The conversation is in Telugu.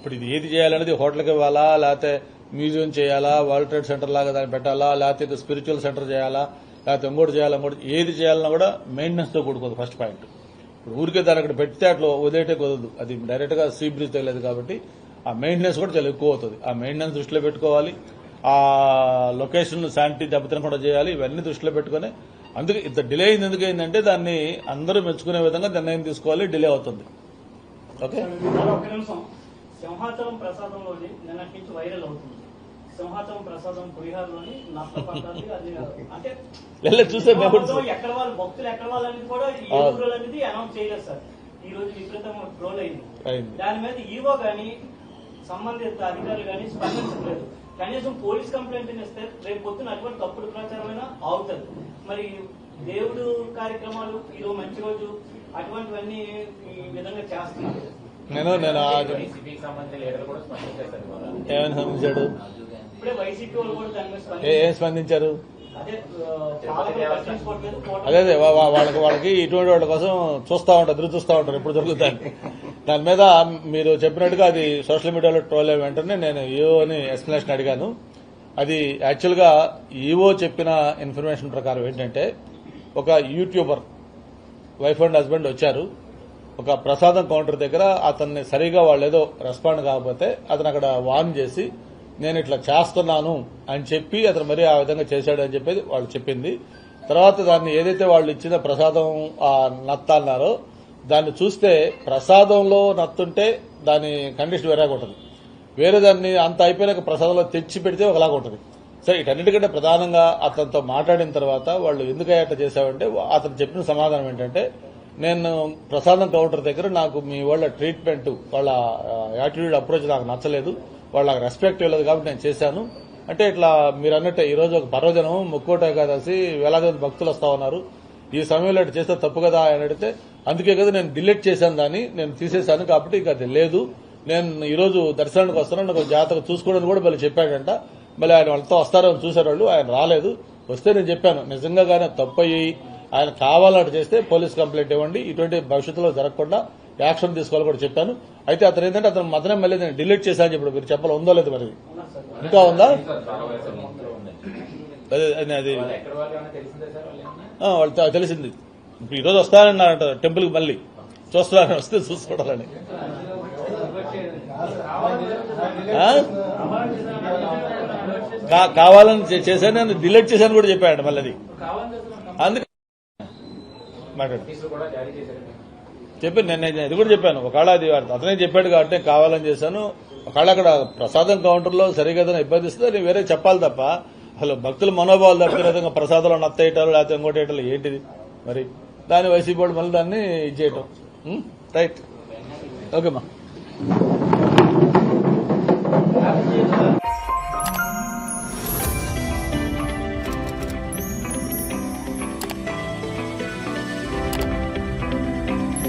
ఇప్పుడు ఇది ఏది చేయాలనేది హోటల్కి ఇవ్వాలా, లేకపోతే మ్యూజియం చేయాలా, వరల్డ్ ట్రేడ్ సెంటర్ లాగా దాన్ని పెట్టాలా, లేకపోతే స్పిరిచువల్ సెంటర్ చేయాలా, లేకపోతే ఇంకోటి చేయాలా, ఇంకోటి ఏది చేయాలన్నా కూడా మెయింటెనెన్స్ తో కూడుకోదు ఫస్ట్ పాయింట్. ఇప్పుడు ఊరికే దాని అక్కడ పెడితే అట్లా వదిలేటే కుదరదు, అది డైరెక్ట్ గా సీ బ్రిడ్జ్ తగలేదు కాబట్టి ఆ మెయింటెనెన్స్ కూడా చాలా ఎక్కువ అవుతుంది. ఆ మెయింటెనెన్స్ దృష్టిలో పెట్టుకోవాలి, ఆ లొకేషన్ శానిటీ దెబ్బతినకుండా చేయాలి, ఇవన్నీ దృష్టిలో పెట్టుకుని అందుకే ఇంత డిలే అయింది. ఎందుకు అయిందంటే దాన్ని అందరూ మెచ్చుకునే విధంగా నిర్ణయం తీసుకోవాలి, డిలే అవుతుంది. ఓకే, సింహాచలం ప్రసాదంలోని నిన్నటి నుంచి వైరల్ అవుతుంది. సింహాచలం ప్రసాదం పులిహారలోని నష్ట పడ్డది. అది అంటే చూసే ఎక్కడ వాళ్ళు భక్తులు ఎక్కడ వాళ్ళని కూడా ఏ ఊరు అనేది అనౌన్స్ చేయలేదు సార్. ఈ రోజు విపరీతంగా ట్రోల్ అయింది. దాని మీద ఈవో గాని సంబంధిత అధికారులు గాని స్పందించలేదు. కనీసం పోలీస్ కంప్లైంట్ ఇస్తే రేపు పొద్దున అటువంటి తప్పుడు ప్రచారమైనా అవుతుంది. మరి దేవుడు కార్యక్రమాలు ఈరోజు మంచి రోజు అటువంటివన్నీ ఈ విధంగా చేస్తున్నారు. ఏమైనా స్పందించాడు? ఇప్పుడే వైసీపీ వాళ్ళు కూడా దాని మీద ఏం స్పందించారు? అదే అదే వాళ్ళకి ఇటువంటి వాళ్ళ కోసం చూస్తూ ఉంటారు, ఎదురు చూస్తూ ఉంటారు ఎప్పుడు జరుగుతుంది. దాని మీద మీరు చెప్పినట్టుగా అది సోషల్ మీడియాలో ట్రోల్ అయిన వెంటనే నేను ఈఓని ఎక్స్ప్లెనేషన్ అడిగాను. అది యాక్చువల్ గా ఈఓ చెప్పిన ఇన్ఫర్మేషన్ ప్రకారం ఏంటంటే, ఒక యూట్యూబర్ వైఫ్ అండ్ హస్బెండ్ వచ్చారు, ఒక ప్రసాదం కౌంటర్ దగ్గర అతన్ని సరిగా వాళ్ళు ఏదో రెస్పాండ్ కాకపోతే అతను అక్కడ వార్న్ చేసి నేను ఇట్లా చేస్తున్నాను అని చెప్పి అతను మరీ ఆ విధంగా చేశాడు అని చెప్పేది వాళ్ళు చెప్పింది. తర్వాత దాన్ని ఏదైతే వాళ్ళు ఇచ్చిన ప్రసాదం నత్త అన్నారో దాన్ని చూస్తే ప్రసాదంలో నత్తుంటే దాని కండిషన్ వేరేగా ఉంటుంది, వేరే దాన్ని అంత అయిపోయినాక ప్రసాదంలో తెచ్చి పెడితే ఒకలాగా ఉంటుంది. సరే, ఇటన్నిటికంటే ప్రధానంగా అతనితో మాట్లాడిన తర్వాత వాళ్ళు ఎందుకయ్యా అట్లా చేశావంటే అతను చెప్పిన సమాధానం ఏంటంటే, నేను ప్రసాదం కౌంటర్ దగ్గర నాకు మీ వాళ్ళ ట్రీట్మెంట్, వాళ్ళ యాటిట్యూడ్ అప్రోచ్ నాకు నచ్చలేదు, వాళ్ళకి రెస్పెక్ట్ ఇవ్వలేదు కాబట్టి నేను చేశాను. అంటే ఇట్లా మీరు అన్నట్టే ఈ రోజు ఒక పర్వదినం ముక్కోట ఏకాదశి వేలాది మంది భక్తులు వస్తా ఉన్నారు, ఈ సమయంలో ఇట్లా చేస్తే తప్పు కదా అని అడిగితే, అందుకే కదా నేను డిలీట్ చేశాను, దాన్ని నేను తీసేశాను కాబట్టి ఇక అది లేదు, నేను ఈ రోజు దర్శనానికి వస్తున్నాను, నాకు జాతక చూసుకోవడానికి కూడా మళ్ళీ చెప్పాడంట. మళ్ళీ ఆయన వాళ్ళతో వస్తారని చూశారు వాళ్ళు, ఆయన రాలేదు. వస్తే నేను చెప్పాను నిజంగా కానీ తప్పు అయ్యి ఆయన కావాలంటే చేస్తే పోలీస్ కంప్లైంట్ ఇవ్వండి, ఇటువంటి భవిష్యత్తులో జరగకుండా యాక్షన్ తీసుకోవాలని కూడా చెప్పాను. అయితే అతను ఏంటంటే అతను మతనే మళ్ళీ నేను డిలీట్ చేశాను చెప్పాడు. మీరు చెప్పాలి ఉందో లేదు, మరి ఇంకా ఉందా? అది వాళ్ళు తెలిసింది. ఇప్పుడు ఈరోజు వస్తారన్నారంట టెంపుల్ కి, మళ్ళీ చూస్తారని వస్తే చూసుకోవడాలని. కావాలని చేశాను, నేను డిలీట్ చేశాను కూడా చెప్పాడు మళ్ళీ. అది అందుకే మాట్లాడు చెప్పి నేను ఇది కూడా చెప్పాను. ఒకవేళ అది అతనే చెప్పాడు కాబట్టి కావాలని చేశాను. ఒకవేళ అక్కడ ప్రసాదం కౌంటర్లో సరిగా ఇబ్బంది ఇస్తే నేను వేరే చెప్పాలి తప్ప అసలు భక్తుల మనోభావాలు తప్పిన విధంగా ప్రసాదంలో నత్తేయటాలు లేకపోతే ఇంకోటేయటాలు ఏంటిది మరి? దాన్ని వైసీపీ వాళ్ళు మళ్ళీ దాన్ని ఇది చేయటం. రైట్, ఓకేమ్మా.